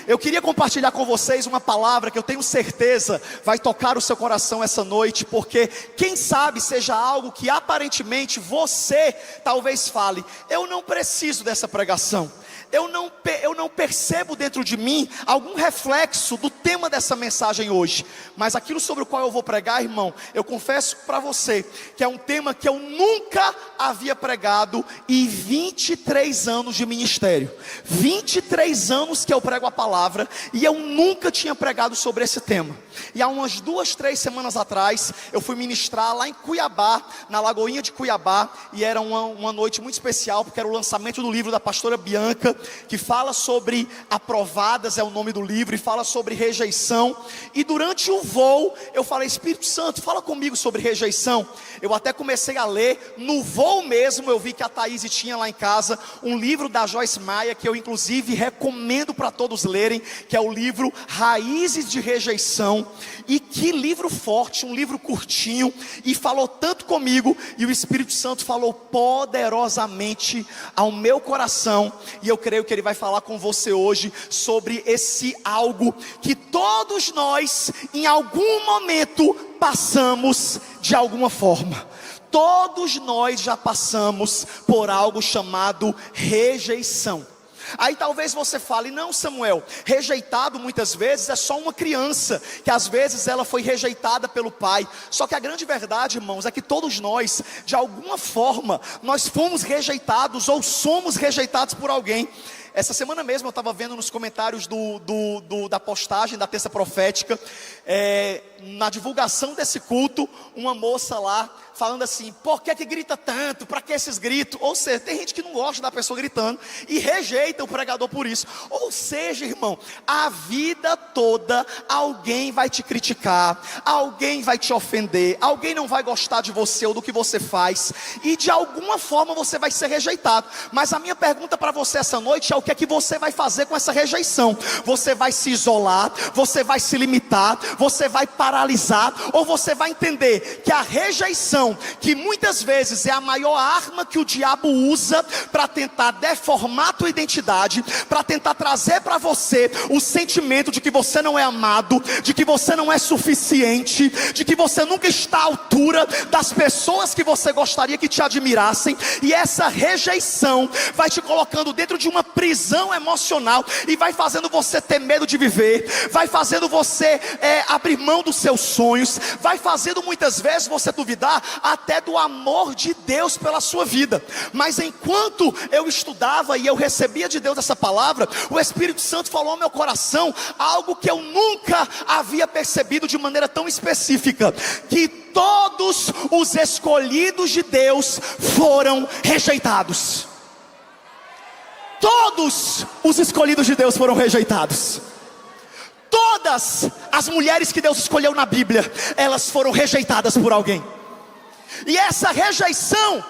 Eu queria compartilhar com vocês uma palavra que eu tenho certeza vai tocar o seu coração essa noite, porque quem sabe seja algo que aparentemente você talvez fale: eu não preciso dessa pregação. Eu não percebo dentro de mim algum reflexo do tema dessa mensagem hoje. Mas aquilo sobre o qual eu vou pregar, irmão, eu confesso para você que é um tema que eu nunca havia pregado em 23 anos de ministério. 23 anos que eu prego a palavra e eu nunca tinha pregado sobre esse tema. E há umas 2, 3 semanas atrás, eu fui ministrar lá em Cuiabá, na Lagoinha de Cuiabá, e era uma noite muito especial, porque era o lançamento do livro da pastora Bianca, que fala sobre aprovadas, é o nome do livro, e fala sobre rejeição. E durante o voo, eu falei: Espírito Santo, fala comigo sobre rejeição. Eu até comecei a ler, no voo mesmo, eu vi que a Thaís tinha lá em casa um livro da Joyce Meyer, que eu inclusive recomendo para todos lerem, que é o livro Raízes de Rejeição. E que livro forte, um livro curtinho, e falou tanto comigo, e o Espírito Santo falou poderosamente ao meu coração, e eu creio que Ele vai falar com você hoje sobre esse algo que todos nós em algum momento passamos de alguma forma. Todos nós já passamos por algo chamado rejeição. Aí talvez você fale: não, Samuel, rejeitado muitas vezes é só uma criança, que às vezes ela foi rejeitada pelo pai. Só que a grande verdade, irmãos, é que todos nós, de alguma forma, nós fomos rejeitados ou somos rejeitados por alguém. Essa semana mesmo eu estava vendo nos comentários da postagem da terça profética, na divulgação desse culto, uma moça lá falando assim: por que grita tanto? Para que esses gritos? Ou seja, tem gente que não gosta da pessoa gritando e rejeita o pregador por isso. Ou seja, irmão, a vida toda alguém vai te criticar, alguém vai te ofender, alguém não vai gostar de você ou do que você faz, e de alguma forma você vai ser rejeitado. Mas a minha pergunta para você essa noite é: o que é que você vai fazer com essa rejeição? Você vai se isolar? Você vai se limitar? Você vai paralisar? Ou você vai entender que a rejeição, que muitas vezes é a maior arma que o diabo usa para tentar deformar a tua identidade, para tentar trazer para você o sentimento de que você não é amado, de que você não é suficiente, de que você nunca está à altura das pessoas que você gostaria que te admirassem. E essa rejeição vai te colocando dentro de uma prisão emocional e vai fazendo você ter medo de viver, vai fazendo você abrir mão dos seus sonhos, vai fazendo muitas vezes você duvidar até do amor de Deus pela sua vida. Mas enquanto eu estudava e eu recebia de Deus essa palavra, o Espírito Santo falou ao meu coração algo que eu nunca havia percebido de maneira tão específica: que todos os escolhidos de Deus foram rejeitados. Todos os escolhidos de Deus foram rejeitados. Todas as mulheres que Deus escolheu na Bíblia, elas foram rejeitadas por alguém. E essa rejeição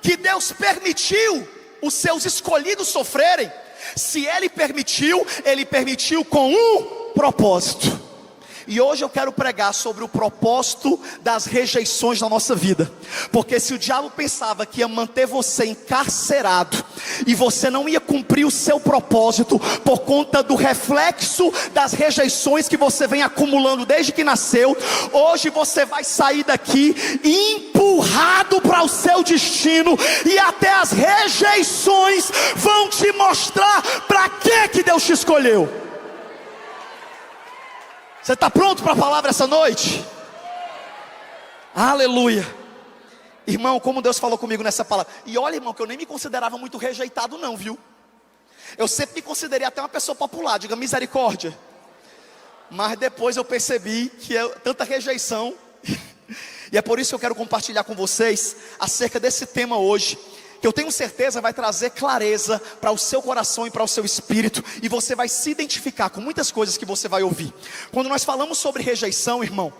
que Deus permitiu os seus escolhidos sofrerem, se Ele permitiu com um propósito. E hoje eu quero pregar sobre o propósito das rejeições na nossa vida. Porque se o diabo pensava que ia manter você encarcerado e você não ia cumprir o seu propósito por conta do reflexo das rejeições que você vem acumulando desde que nasceu, hoje você vai sair daqui empurrado para o seu destino, e até as rejeições vão te mostrar para que Deus te escolheu. Você está pronto para a palavra essa noite? Aleluia. Irmão, como Deus falou comigo nessa palavra. E olha, irmão, que eu nem me considerava muito rejeitado não, viu? Eu sempre me considerei até uma pessoa popular, diga misericórdia. Mas depois eu percebi que é tanta rejeição. E é por isso que eu quero compartilhar com vocês acerca desse tema hoje, que eu tenho certeza vai trazer clareza para o seu coração e para o seu espírito, e você vai se identificar com muitas coisas que você vai ouvir. Quando nós falamos sobre rejeição, irmão,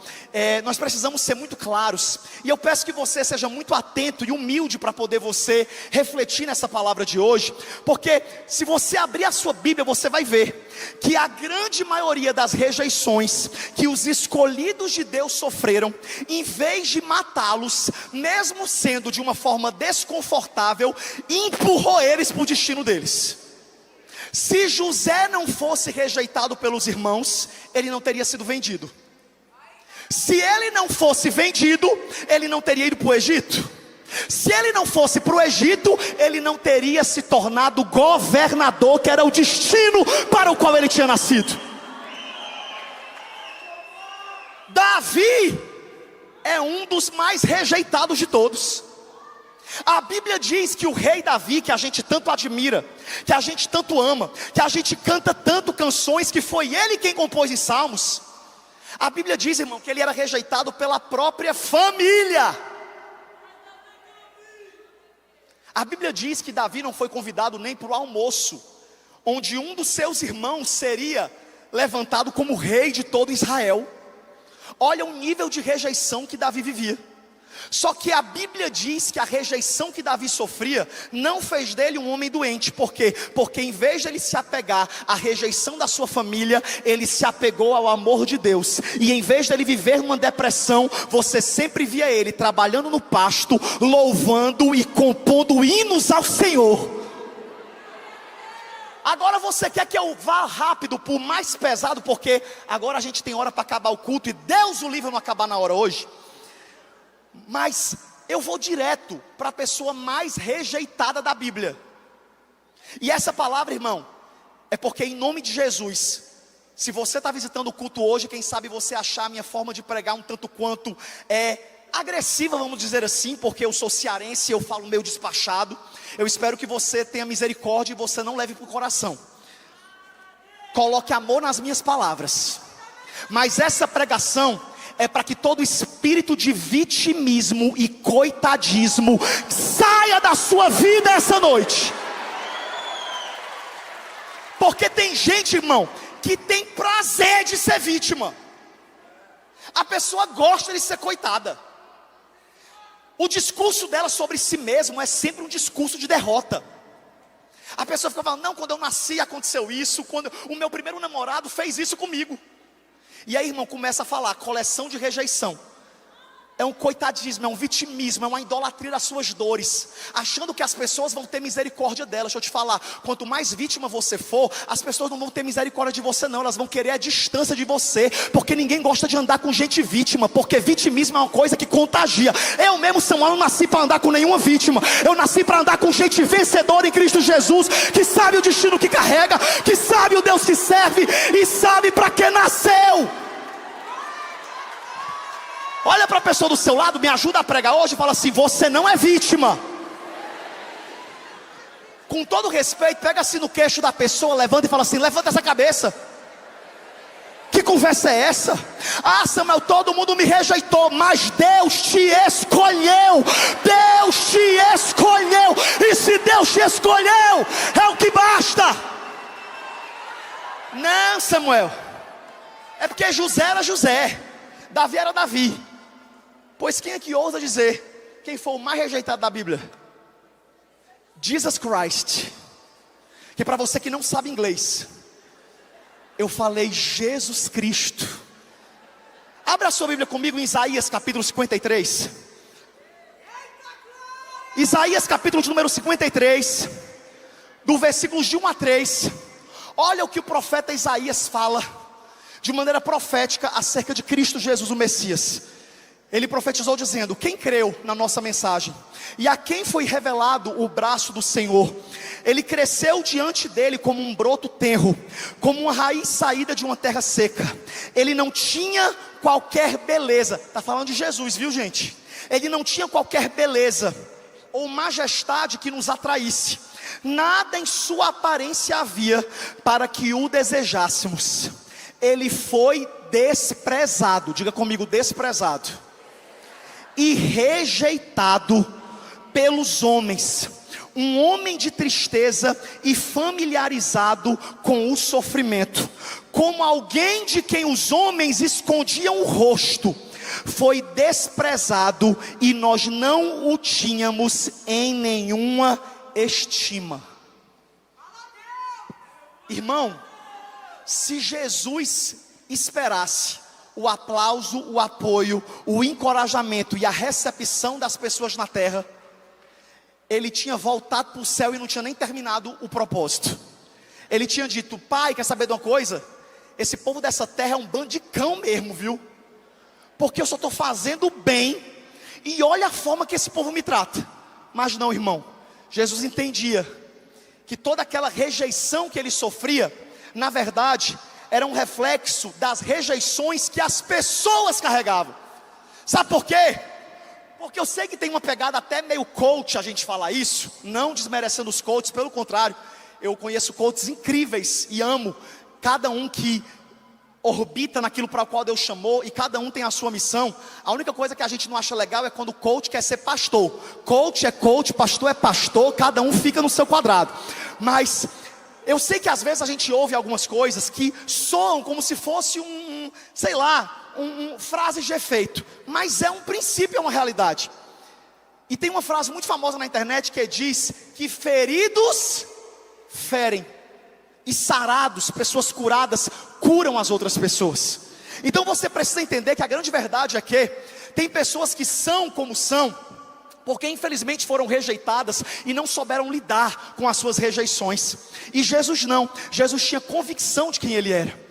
nós precisamos ser muito claros, e eu peço que você seja muito atento e humilde para poder você refletir nessa palavra de hoje, porque se você abrir a sua Bíblia, você vai ver que a grande maioria das rejeições que os escolhidos de Deus sofreram, em vez de matá-los, mesmo sendo de uma forma desconfortável, empurrou eles para o destino deles. Se José não fosse rejeitado pelos irmãos, ele não teria sido vendido. Se ele não fosse vendido, ele não teria ido para o Egito. Se ele não fosse para o Egito, ele não teria se tornado governador, que era o destino para o qual ele tinha nascido. Davi é um dos mais rejeitados de todos. A Bíblia diz que o rei Davi, que a gente tanto admira, que a gente tanto ama, que a gente canta tanto canções, que foi ele quem compôs em Salmos. A Bíblia diz, irmão, que ele era rejeitado pela própria família. A Bíblia diz que Davi não foi convidado nem para o almoço, onde um dos seus irmãos seria levantado como rei de todo Israel. Olha o nível de rejeição que Davi vivia. Só que a Bíblia diz que a rejeição que Davi sofria não fez dele um homem doente. Por quê? Porque em vez de ele se apegar à rejeição da sua família, ele se apegou ao amor de Deus. E em vez de ele viver numa depressão, você sempre via ele trabalhando no pasto, louvando e compondo hinos ao Senhor. Agora você quer que eu vá rápido para o mais pesado, porque agora a gente tem hora para acabar o culto, e Deus o livre não acabar na hora hoje. Mas eu vou direto para a pessoa mais rejeitada da Bíblia. E essa palavra, irmão, é porque em nome de Jesus, se você está visitando o culto hoje, quem sabe você achar a minha forma de pregar um tanto quanto agressiva, vamos dizer assim, porque eu sou cearense e eu falo meio despachado. Eu espero que você tenha misericórdia e você não leve para o coração. Coloque amor nas minhas palavras. Mas essa pregação é para que todo espírito de vitimismo e coitadismo saia da sua vida essa noite. Porque tem gente, irmão, que tem prazer de ser vítima. A pessoa gosta de ser coitada. O discurso dela sobre si mesmo é sempre um discurso de derrota. A pessoa fica falando, não, quando eu nasci aconteceu isso, quando o meu primeiro namorado fez isso comigo. E aí, irmão, começa a falar, coleção de rejeição. É um coitadismo, é um vitimismo, é uma idolatria das suas dores, achando que as pessoas vão ter misericórdia delas. Deixa eu te falar, quanto mais vítima você for, as pessoas não vão ter misericórdia de você não, elas vão querer a distância de você, porque ninguém gosta de andar com gente vítima, porque vitimismo é uma coisa que contagia. Eu mesmo, Samuel, não nasci para andar com nenhuma vítima, eu nasci para andar com gente vencedora em Cristo Jesus, que sabe o destino que carrega, que sabe o Deus que serve, e sabe para que nasceu. Olha para a pessoa do seu lado, me ajuda a pregar hoje e fala assim, você não é vítima. Com todo respeito, pega assim no queixo da pessoa, levanta e fala assim, levanta essa cabeça. Que conversa é essa? Ah, Samuel, todo mundo me rejeitou, mas Deus te escolheu. Deus te escolheu. E se Deus te escolheu, é o que basta. Não, Samuel, é porque José era José, Davi era Davi. Pois quem é que ousa dizer quem foi o mais rejeitado da Bíblia? Jesus Christ. Que para você que não sabe inglês, eu falei Jesus Cristo. Abra a sua Bíblia comigo em Isaías capítulo 53. Isaías capítulo de número 53, do versículos de 1 a 3. Olha o que o profeta Isaías fala de maneira profética acerca de Cristo Jesus o Messias. Ele profetizou dizendo, quem creu na nossa mensagem, e a quem foi revelado o braço do Senhor, ele cresceu diante dele como um broto tenro, como uma raiz saída de uma terra seca. Ele não tinha qualquer beleza, está falando de Jesus, viu gente? Ele não tinha qualquer beleza ou majestade que nos atraísse, nada em sua aparência havia para que o desejássemos. Ele foi desprezado, diga comigo, desprezado e rejeitado pelos homens, um homem de tristeza e familiarizado com o sofrimento, como alguém de quem os homens escondiam o rosto. Foi desprezado e nós não o tínhamos em nenhuma estima. Irmão, se Jesus esperasse o aplauso, o apoio, o encorajamento e a recepção das pessoas na terra, ele tinha voltado para o céu e não tinha nem terminado o propósito. Ele tinha dito: pai, quer saber de uma coisa? Esse povo dessa terra é um bando de cão mesmo, viu? Porque eu só estou fazendo bem, e olha a forma que esse povo me trata. Mas não, irmão, Jesus entendia que toda aquela rejeição que ele sofria, na verdade, era um reflexo das rejeições que as pessoas carregavam. Sabe por quê? Porque eu sei que tem uma pegada até meio coach a gente falar isso, não desmerecendo os coaches, pelo contrário, eu conheço coaches incríveis e amo cada um que orbita naquilo para o qual Deus chamou, e cada um tem a sua missão. A única coisa que a gente não acha legal é quando o coach quer ser pastor. Coach é coach, pastor é pastor, cada um fica no seu quadrado. Mas eu sei que às vezes a gente ouve algumas coisas que soam como se fosse frases de efeito, mas é um princípio, é uma realidade. E tem uma frase muito famosa na internet que diz que feridos ferem, e sarados, pessoas curadas, curam as outras pessoas. Então você precisa entender que a grande verdade é que tem pessoas que são como são, porque infelizmente foram rejeitadas e não souberam lidar com as suas rejeições. E Jesus não, Jesus tinha convicção de quem ele era.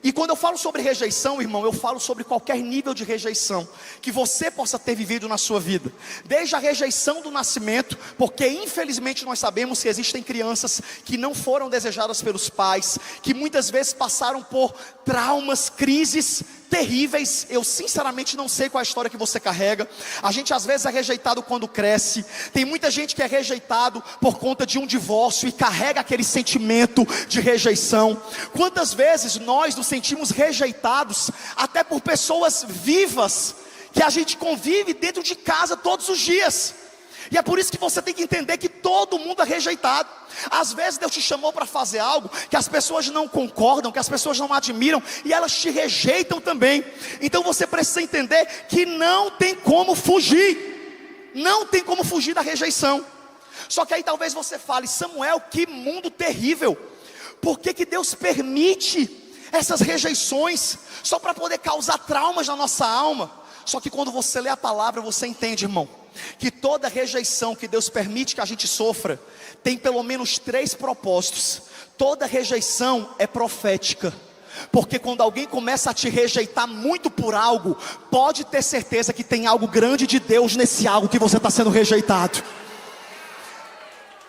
E quando eu falo sobre rejeição, irmão, eu falo sobre qualquer nível de rejeição que você possa ter vivido na sua vida. Desde a rejeição do nascimento, porque infelizmente nós sabemos que existem crianças que não foram desejadas pelos pais, que muitas vezes passaram por traumas, crises terríveis. Eu sinceramente não sei qual é a história que você carrega. A gente às vezes é rejeitado quando cresce. Tem muita gente que é rejeitado por conta de um divórcio e carrega aquele sentimento de rejeição. Quantas vezes nós nos sentimos rejeitados até por pessoas vivas que a gente convive dentro de casa todos os dias. E é por isso que você tem que entender que todo mundo é rejeitado. Às vezes Deus te chamou para fazer algo que as pessoas não concordam, que as pessoas não admiram, e elas te rejeitam também. Então você precisa entender que não tem como fugir. Não tem como fugir da rejeição. Só que aí talvez você fale: Samuel, que mundo terrível. Por que Deus permite essas rejeições? Só para poder causar traumas na nossa alma. Só que quando você lê a palavra, você entende, irmão, que toda rejeição que Deus permite que a gente sofra tem pelo menos 3 propósitos. Toda rejeição é profética, porque quando alguém começa a te rejeitar muito por algo, pode ter certeza que tem algo grande de Deus nesse algo que você está sendo rejeitado.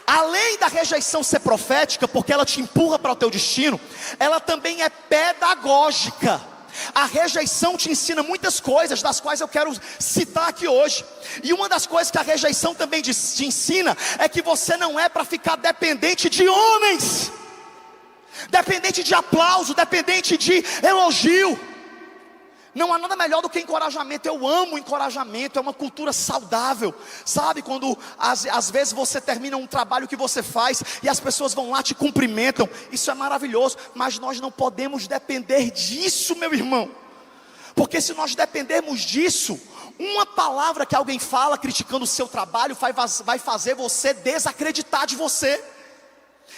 Além da rejeição ser profética, porque ela te empurra para o teu destino, ela também é pedagógica. A rejeição te ensina muitas coisas, das quais eu quero citar aqui hoje. E uma das coisas que a rejeição também te ensina é que você não é para ficar dependente de homens, dependente de aplauso, dependente de elogio. Não há nada melhor do que encorajamento. Eu amo encorajamento, é uma cultura saudável. Sabe, quando às vezes você termina um trabalho que você faz e as pessoas vão lá, te cumprimentam, isso é maravilhoso. Mas nós não podemos depender disso, meu irmão, porque se nós dependermos disso, uma palavra que alguém fala criticando o seu trabalho vai fazer você desacreditar de você.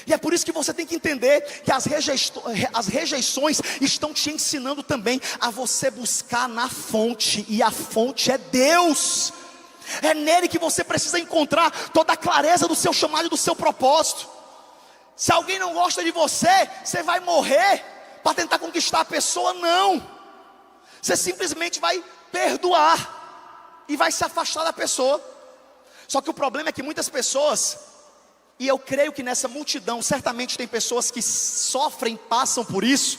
E é por isso que você tem que entender que as rejeições estão te ensinando também a você buscar na fonte, e a fonte é Deus. É nele que você precisa encontrar toda a clareza do seu chamado e do seu propósito. Se alguém não gosta de você, você vai morrer para tentar conquistar a pessoa? Não. Você simplesmente vai perdoar e vai se afastar da pessoa. Só que o problema é que muitas pessoas, e eu creio que nessa multidão certamente tem pessoas que sofrem, passam por isso,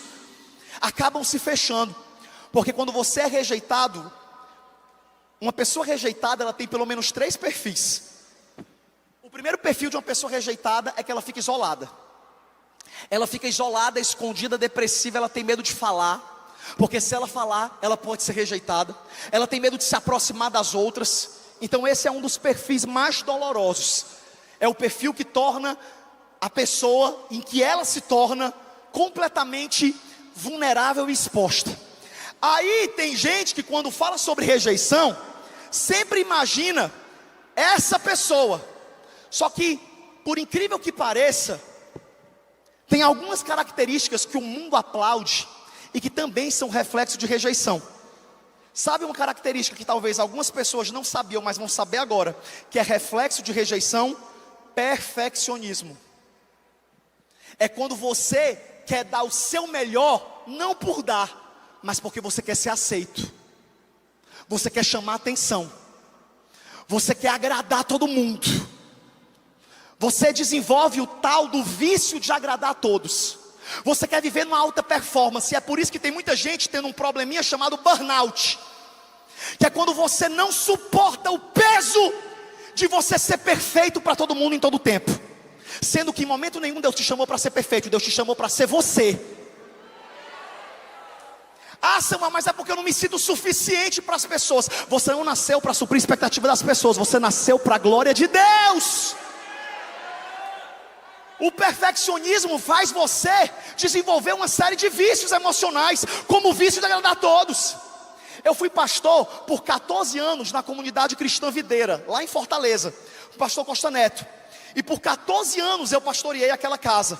acabam se fechando. Porque quando você é rejeitado, uma pessoa rejeitada, ela tem pelo menos 3 perfis. O primeiro perfil de uma pessoa rejeitada é que ela fica isolada. Ela fica isolada, escondida, depressiva, ela tem medo de falar, porque se ela falar, ela pode ser rejeitada. Ela tem medo de se aproximar das outras. Então esse é um dos perfis mais dolorosos. É o perfil que torna a pessoa, em que ela se torna completamente vulnerável e exposta. Aí tem gente que quando fala sobre rejeição, sempre imagina essa pessoa. Só que, por incrível que pareça, tem algumas características que o mundo aplaude e que também são reflexo de rejeição. Sabe uma característica que talvez algumas pessoas não sabiam, mas vão saber agora, que é reflexo de rejeição? Perfeccionismo. É quando você quer dar o seu melhor, não por dar, mas porque você quer ser aceito. Você quer chamar atenção. Você quer agradar todo mundo. Você desenvolve o tal do vício de agradar a todos. Você quer viver numa alta performance. E é por isso que tem muita gente tendo um probleminha chamado burnout, que é quando você não suporta o peso de você ser perfeito para todo mundo em todo tempo, sendo que em momento nenhum Deus te chamou para ser perfeito. Deus te chamou para ser você. Ah, Samuel, mas é porque eu não me sinto suficiente para as pessoas. Você não nasceu para suprir a expectativa das pessoas. Você nasceu para a glória de Deus. O perfeccionismo faz você desenvolver uma série de vícios emocionais, como o vício de agradar a todos. Eu fui pastor por 14 anos na comunidade cristã Videira, lá em Fortaleza, o pastor Costa Neto. E por 14 anos eu pastoreei aquela casa.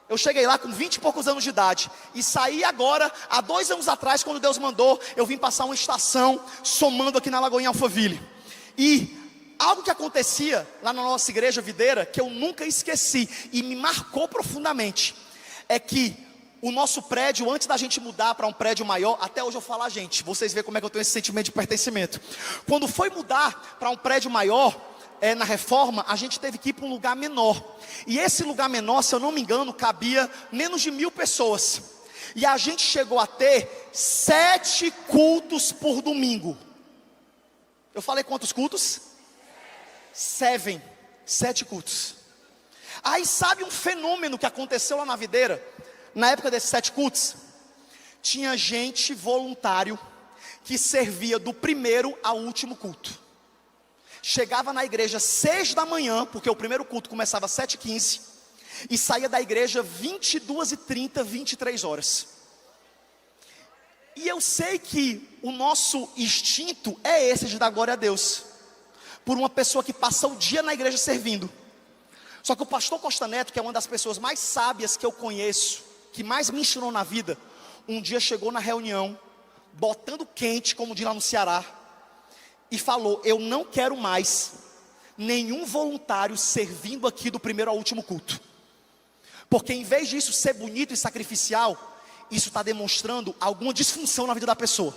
Eu cheguei lá com 20 e poucos anos de idade, e saí agora, há 2 anos atrás, quando Deus mandou, eu vim passar uma estação, somando aqui na Lagoinha Alphaville. E algo que acontecia lá na nossa igreja Videira, que eu nunca esqueci, e me marcou profundamente, é que o nosso prédio, antes da gente mudar para um prédio maior, até hoje eu falo, gente, vocês veem como é que eu tenho esse sentimento de pertencimento. Quando foi mudar para um prédio maior, na reforma, a gente teve que ir para um lugar menor. E esse lugar menor, se eu não me engano, cabia menos de 1000 pessoas. E a gente chegou a ter 7 cultos por domingo. Eu falei quantos cultos? 7 cultos. Aí sabe um fenômeno que aconteceu lá na Videira? Na época desses 7 cultos, tinha gente voluntário que servia do primeiro ao último culto. Chegava na igreja 6 da manhã, porque o primeiro culto começava às 7h15, e saía da igreja 22h30, 23 horas. E eu sei que o nosso instinto é esse de dar glória a Deus, por uma pessoa que passa o dia na igreja servindo. Só que o pastor Costa Neto, que é uma das pessoas mais sábias que eu conheço, que mais me ensinou na vida, um dia chegou na reunião, botando quente, como diz lá no Ceará, e falou: eu não quero mais nenhum voluntário servindo aqui do primeiro ao último culto, porque em vez disso ser bonito e sacrificial, isso está demonstrando alguma disfunção na vida da pessoa.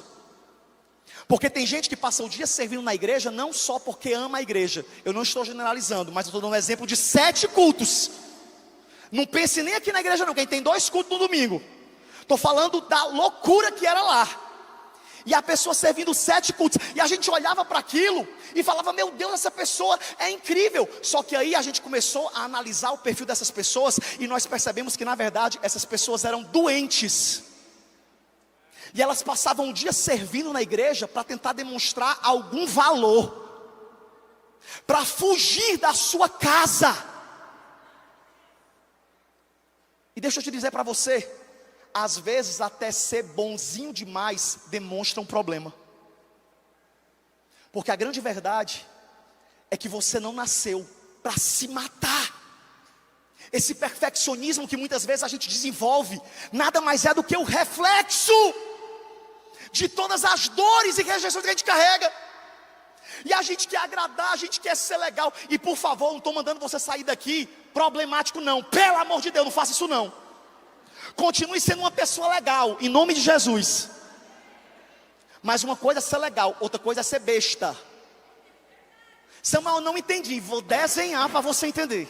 Porque tem gente que passa o dia servindo na igreja não só porque ama a igreja. Eu não estou generalizando, mas eu estou dando um exemplo de 7 cultos. Não pense nem aqui na igreja não, quem tem 2 cultos no domingo. Estou falando da loucura que era lá. E a pessoa servindo 7 cultos, e a gente olhava para aquilo e falava: meu Deus, essa pessoa é incrível. Só que aí a gente começou a analisar o perfil dessas pessoas, e nós percebemos que na verdade essas pessoas eram doentes. E elas passavam o dia servindo na igreja para tentar demonstrar algum valor, para fugir da sua casa. E deixa eu te dizer para você, às vezes até ser bonzinho demais demonstra um problema. Porque a grande verdade é que você não nasceu para se matar. Esse perfeccionismo que muitas vezes a gente desenvolve, nada mais é do que o reflexo de todas as dores e rejeições que a gente carrega. E a gente quer agradar, a gente quer ser legal. E por favor, não estou mandando você sair daqui problemático não. Pelo amor de Deus, não faça isso não. Continue sendo uma pessoa legal, em nome de Jesus. Mas uma coisa é ser legal, outra coisa é ser besta. Samuel, eu não entendi, vou desenhar para você entender.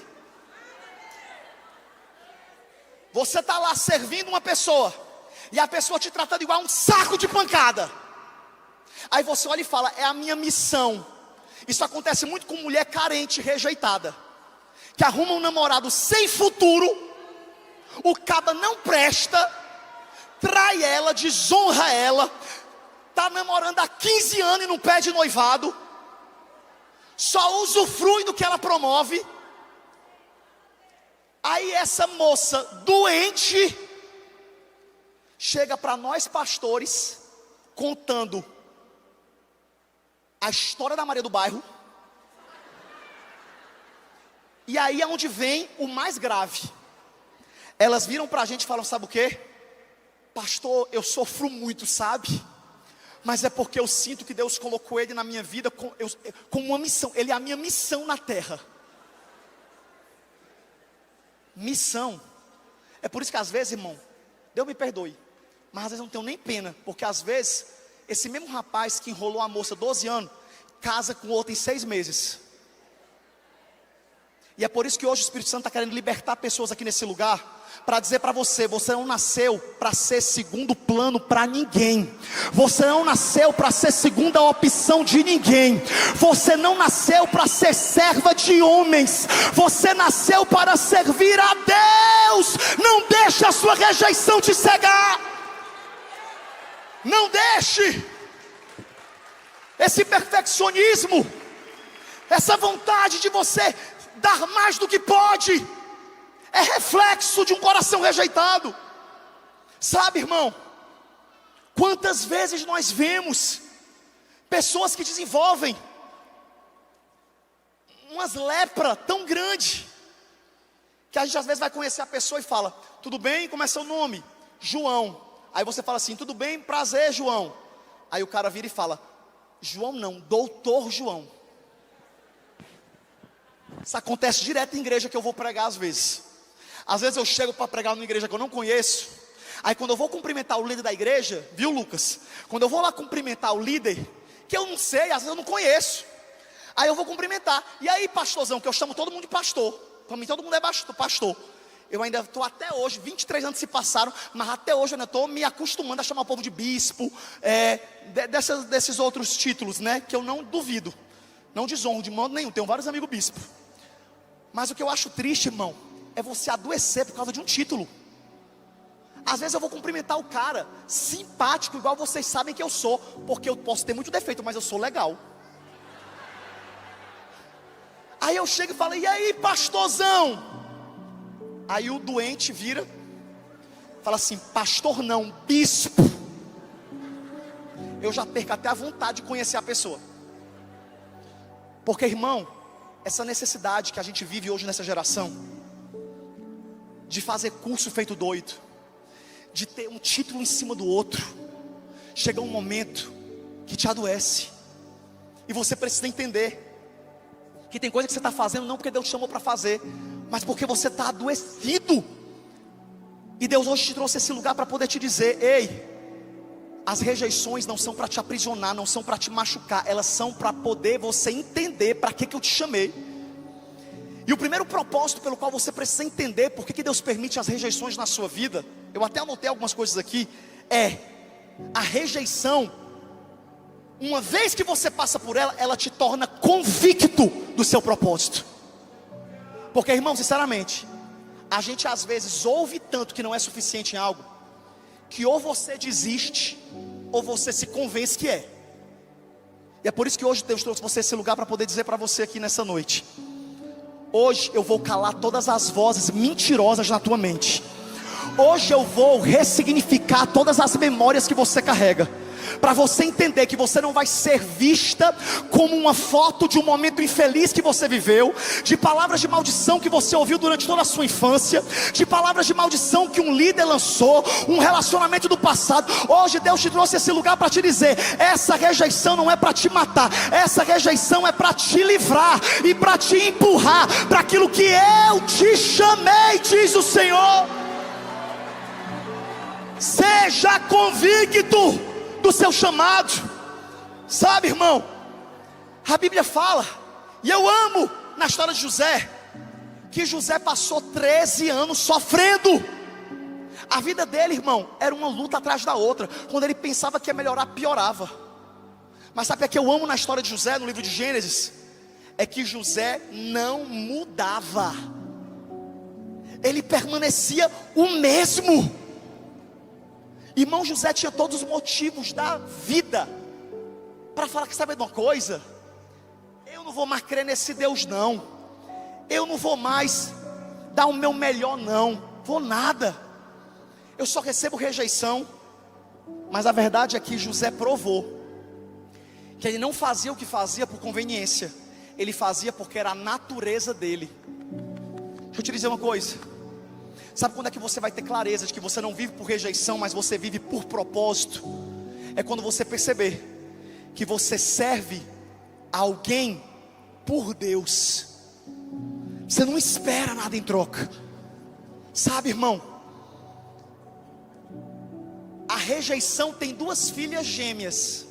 Você está lá servindo uma pessoa, e a pessoa te tratando igual um saco de pancada. Aí você olha e fala: é a minha missão. Isso acontece muito com mulher carente, rejeitada, que arruma um namorado sem futuro. O caba não presta, trai ela, desonra ela, está namorando há 15 anos e não pede noivado, só usufrui do que ela promove. Aí essa moça doente chega para nós pastores contando a história da Maria do Bairro. E aí é onde vem o mais grave. Elas viram para a gente e falam: sabe o que? Pastor, eu sofro muito, sabe? Mas é porque eu sinto que Deus colocou ele na minha vida com uma missão. Ele é a minha missão na terra. Missão É por isso que às vezes, irmão, Deus me perdoe, mas às vezes eu não tenho nem pena, porque às vezes, esse mesmo rapaz que enrolou a moça 12 anos, casa com outra em 6 meses. E é por isso que hoje o Espírito Santo está querendo libertar pessoas aqui nesse lugar, para dizer para você, você não nasceu para ser segundo plano para ninguém. Você não nasceu para ser segunda opção de ninguém. Você não nasceu para ser serva de homens. Você nasceu para servir a Deus. Não deixe a sua rejeição te cegar. Não deixe esse perfeccionismo, essa vontade de você dar mais do que pode, é reflexo de um coração rejeitado. Sabe, irmão, quantas vezes nós vemos pessoas que desenvolvem umas lepra tão grande, que a gente às vezes vai conhecer a pessoa e fala: tudo bem, como é seu nome? João. Aí você fala assim: tudo bem, prazer, João. Aí o cara vira e fala: João não, doutor João. Isso acontece direto em igreja que eu vou pregar às vezes. Às vezes eu chego para pregar numa igreja que eu não conheço. Aí quando eu vou cumprimentar o líder da igreja, viu, Lucas? Quando eu vou lá cumprimentar o líder, que eu não sei, às vezes eu não conheço, aí eu vou cumprimentar. E aí, pastorzão, que eu chamo todo mundo de pastor. Para mim todo mundo é pastor. Eu ainda estou até hoje, 23 anos se passaram, mas até hoje eu ainda estou me acostumando a chamar o povo de bispo, desses outros títulos, né? Que eu não duvido, não desonro de modo nenhum, tenho vários amigos bispos. Mas o que eu acho triste, irmão, é você adoecer por causa de um título. Às vezes eu vou cumprimentar o cara, simpático, igual vocês sabem que eu sou, porque eu posso ter muito defeito, mas eu sou legal. Aí eu chego e falo: e aí, pastorzão? Aí o doente vira, fala assim: pastor não, bispo. Eu já perco até a vontade de conhecer a pessoa. Porque, irmão, essa necessidade que a gente vive hoje nessa geração, de fazer curso feito doido, de ter um título em cima do outro, chega um momento que te adoece. E você precisa entender que tem coisa que você está fazendo não porque Deus te chamou para fazer, mas porque você está adoecido. E Deus hoje te trouxe esse lugar para poder te dizer: ei, as rejeições não são para te aprisionar, não são para te machucar, elas são para poder você entender para que eu te chamei. E o primeiro propósito pelo qual você precisa entender por que Deus permite as rejeições na sua vida, eu até anotei algumas coisas aqui, é a rejeição. Uma vez que você passa por ela, ela te torna convicto do seu propósito. Porque, irmão, sinceramente, a gente às vezes ouve tanto que não é suficiente em algo, que ou você desiste, ou você se convence que é. E é por isso que hoje Deus trouxe você esse lugar para poder dizer para você aqui nessa noite: hoje eu vou calar todas as vozes mentirosas na tua mente. Hoje eu vou ressignificar todas as memórias que você carrega, para você entender que você não vai ser vista como uma foto de um momento infeliz que você viveu, de palavras de maldição que você ouviu durante toda a sua infância, de palavras de maldição que um líder lançou, um relacionamento do passado. Hoje Deus te trouxe esse lugar para te dizer: essa rejeição não é para te matar, essa rejeição é para te livrar e para te empurrar para aquilo que eu te chamei, diz o Senhor. Seja convicto do seu chamado. Sabe, irmão, a Bíblia fala, e eu amo na história de José, que José passou 13 anos sofrendo. A vida dele, irmão, era uma luta atrás da outra. Quando ele pensava que ia melhorar, piorava. Mas sabe o que eu amo na história de José, no livro de Gênesis? É que José não mudava. Ele permanecia o mesmo. Irmão, José tinha todos os motivos da vida para falar: que sabe de uma coisa, eu não vou mais crer nesse Deus não, eu não vou mais dar o meu melhor não, vou nada, eu só recebo rejeição. Mas a verdade é que José provou que ele não fazia o que fazia por conveniência, ele fazia porque era a natureza dele. Deixa eu te dizer uma coisa. Sabe quando é que você vai ter clareza de que você não vive por rejeição, mas você vive por propósito? É quando você perceber que você serve a alguém por Deus. Você não espera nada em troca. Sabe, irmão, rejeição tem duas filhas gêmeas.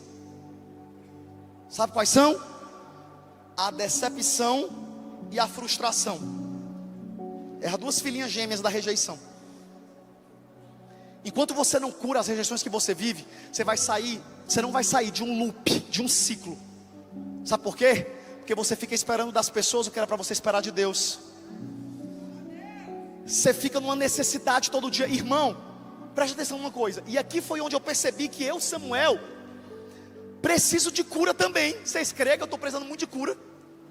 Sabe quais são? A decepção e a frustração. É as duas filhinhas gêmeas da rejeição. Enquanto você não cura as rejeições que você vive, você não vai sair de um loop, de um ciclo. Sabe por quê? Porque você fica esperando das pessoas o que era para você esperar de Deus. Você fica numa necessidade todo dia. Irmão, preste atenção numa coisa. E aqui foi onde eu percebi que eu, Samuel, preciso de cura também. Vocês creem que eu estou precisando muito de cura?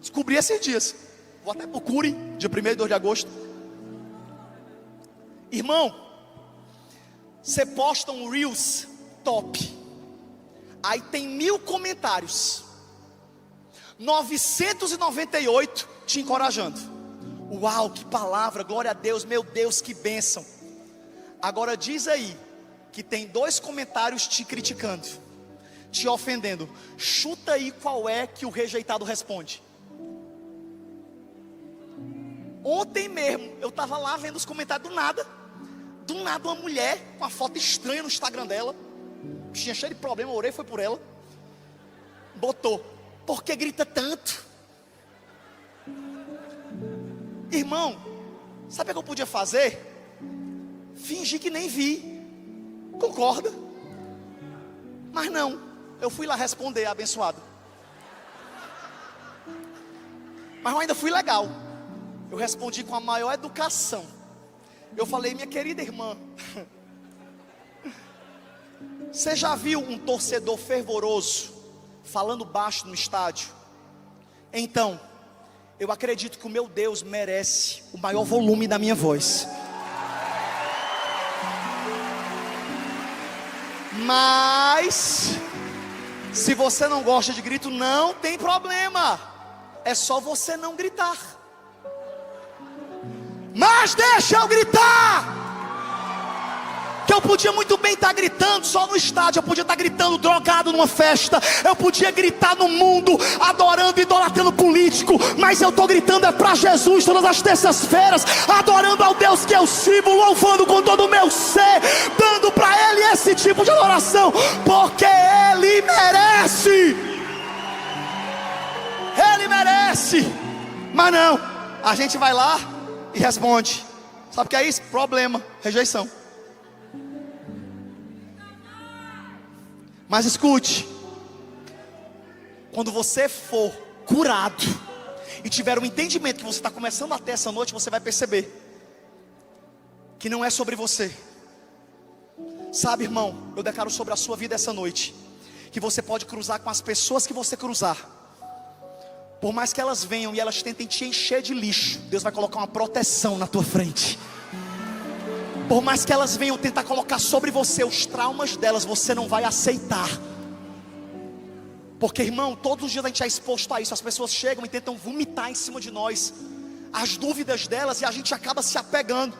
Descobri esses dias. Vou até pro Cure, dia 1º e 2 de agosto. Irmão, você posta um Reels top, aí tem 1000 comentários, 998 te encorajando. Uau, que palavra, glória a Deus, meu Deus, que bênção. Agora diz aí, que tem 2 comentários te criticando, te ofendendo. Chuta aí qual é que o rejeitado responde. Ontem mesmo, eu estava lá vendo os comentários do nada uma mulher com uma foto estranha no Instagram dela, tinha cheio de problema, eu orei, foi por ela, botou, por que grita tanto? Irmão, sabe o que eu podia fazer? Fingir que nem vi, concorda? Mas não, eu fui lá responder, abençoado. Mas eu ainda fui legal, eu respondi com a maior educação. Eu falei, minha querida irmã, você já viu um torcedor fervoroso falando baixo no estádio? Então, eu acredito que o meu Deus merece o maior volume da minha voz. Mas, se você não gosta de grito, não tem problema. É só você não gritar. Mas deixa eu gritar. Que eu podia muito bem estar gritando só no estádio, eu podia estar gritando drogado numa festa, eu podia gritar no mundo, adorando, idolatrando político, mas eu estou gritando é para Jesus todas as terças-feiras, adorando ao Deus que eu sirvo, louvando com todo o meu ser, dando para Ele esse tipo de adoração, porque Ele merece. Ele merece. Mas não, a gente vai lá e responde. Sabe o que é isso? Problema, rejeição. Mas escute, quando você for curado e tiver um entendimento que você está começando a ter essa noite, você vai perceber que não é sobre você. Sabe, irmão, eu declaro sobre a sua vida essa noite que você pode cruzar com as pessoas que você cruzar. Por mais que elas venham e elas tentem te encher de lixo, Deus vai colocar uma proteção na tua frente. Por mais que elas venham tentar colocar sobre você os traumas delas, você não vai aceitar. Porque, irmão, todos os dias a gente é exposto a isso. As pessoas chegam e tentam vomitar em cima de nós as dúvidas delas, e a gente acaba se apegando.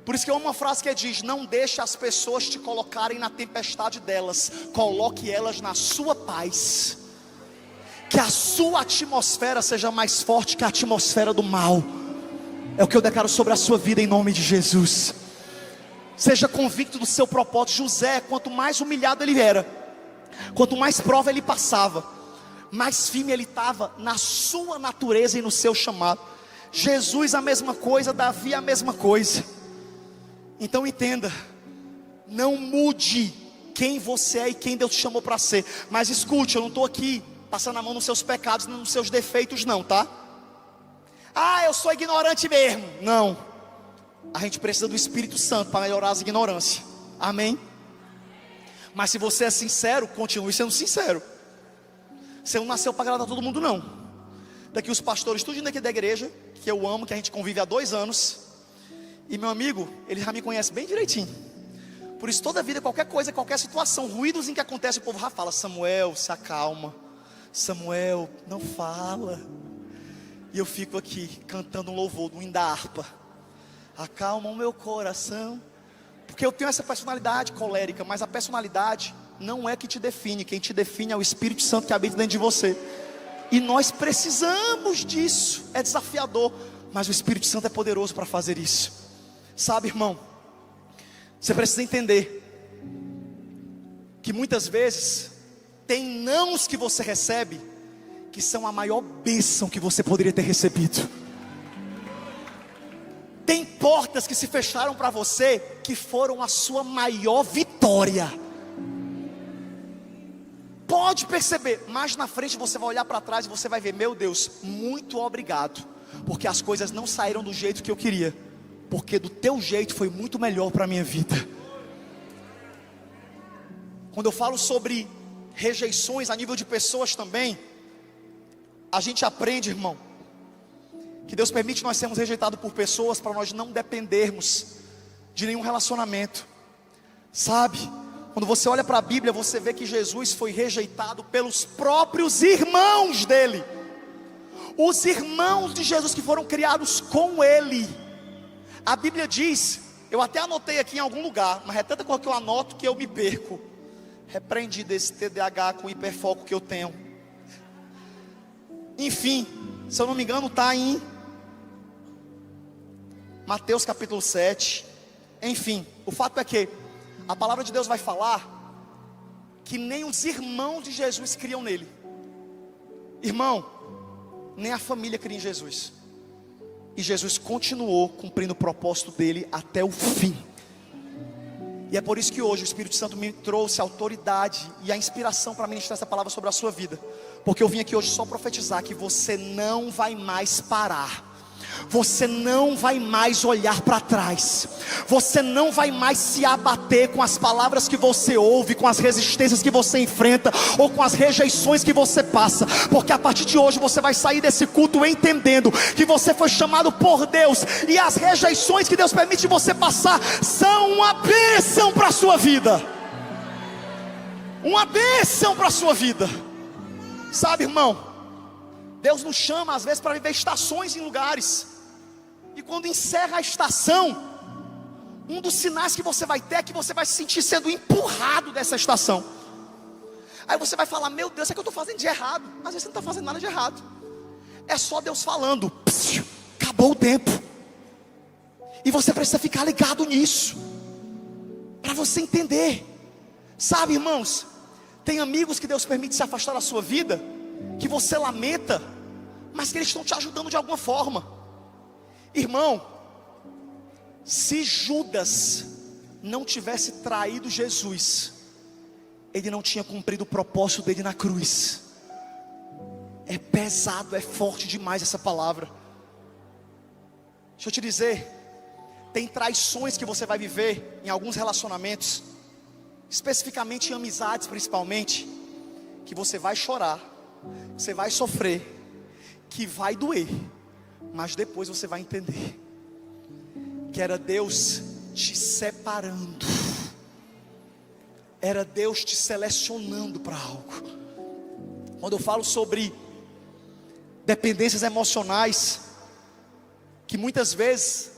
Por isso que eu amo uma frase que diz: não deixe as pessoas te colocarem na tempestade delas, coloque elas na sua paz. Que a sua atmosfera seja mais forte que a atmosfera do mal. É o que eu declaro sobre a sua vida em nome de Jesus. Seja convicto do seu propósito. José, quanto mais humilhado ele era, quanto mais prova ele passava, mais firme ele estava na sua natureza e no seu chamado. Jesus a mesma coisa, Davi a mesma coisa. Então entenda, não mude quem você é e quem Deus te chamou para ser. Mas escute, eu não estou aqui passando a mão nos seus pecados, nos seus defeitos não, tá? Ah, eu sou ignorante mesmo. Não. A gente precisa do Espírito Santo para melhorar as ignorâncias. Amém? Mas se você é sincero, continue sendo sincero. Você não nasceu para agradar todo mundo não. Daqui os pastores, tudo daqui da igreja, que eu amo, que a gente convive há 2 anos. E meu amigo, ele já me conhece bem direitinho. Por isso toda vida, qualquer coisa, qualquer situação, ruídos em que acontece, o povo já fala: Samuel, se acalma. Samuel, não fala. E eu fico aqui cantando um louvor do hino da harpa. Acalma o meu coração. Porque eu tenho essa personalidade colérica, mas a personalidade não é que te define. Quem te define é o Espírito Santo que habita dentro de você. E nós precisamos disso. É desafiador, mas o Espírito Santo é poderoso para fazer isso. Sabe, irmão, você precisa entender que muitas vezes tem nãos que você recebe que são a maior bênção que você poderia ter recebido. Tem portas que se fecharam para você que foram a sua maior vitória. Pode perceber, mais na frente você vai olhar para trás e você vai ver: meu Deus, muito obrigado, porque as coisas não saíram do jeito que eu queria, porque do teu jeito foi muito melhor para a minha vida. Quando eu falo sobre rejeições a nível de pessoas também, a gente aprende, irmão, que Deus permite nós sermos rejeitados por pessoas para nós não dependermos de nenhum relacionamento. Sabe, quando você olha para a Bíblia, você vê que Jesus foi rejeitado pelos próprios irmãos dele. Os irmãos de Jesus que foram criados com ele. A Bíblia diz, eu até anotei aqui em algum lugar, mas é tanta coisa que eu anoto que eu me perco. Repreendi desse TDAH com hiperfoco que eu tenho. Enfim, se eu não me engano está em Mateus capítulo 7. Enfim, o fato é que a palavra de Deus vai falar que nem os irmãos de Jesus criam nele. Irmão, nem a família cria em Jesus. E Jesus continuou cumprindo o propósito dele até o fim. E é por isso que hoje o Espírito Santo me trouxe a autoridade e a inspiração para ministrar essa palavra sobre a sua vida. Porque eu vim aqui hoje só profetizar que você não vai mais parar. Você não vai mais olhar para trás. Você não vai mais se abater com as palavras que você ouve, com as resistências que você enfrenta, ou com as rejeições que você passa. Porque a partir de hoje você vai sair desse culto entendendo que você foi chamado por Deus, e as rejeições que Deus permite você passar são uma bênção para a sua vida. Uma bênção para a sua vida. Sabe, irmão, Deus nos chama às vezes para viver estações em lugares, e quando encerra a estação, um dos sinais que você vai ter é que você vai se sentir sendo empurrado dessa estação. Aí você vai falar: meu Deus, o que eu estou fazendo de errado? Às vezes você não está fazendo nada de errado. É só Deus falando: acabou o tempo. E você precisa ficar ligado nisso, para você entender. Sabe, irmãos, tem amigos que Deus permite se afastar da sua vida, que você lamenta, mas que eles estão te ajudando de alguma forma. Irmão, se Judas não tivesse traído Jesus, ele não tinha cumprido o propósito dele na cruz. É pesado, é forte demais essa palavra. Deixa eu te dizer, tem traições que você vai viver em alguns relacionamentos, especificamente em amizades principalmente, que você vai chorar, você vai sofrer, que vai doer, mas depois você vai entender que era Deus te separando, era Deus te selecionando para algo. Quando eu falo sobre dependências emocionais, que muitas vezes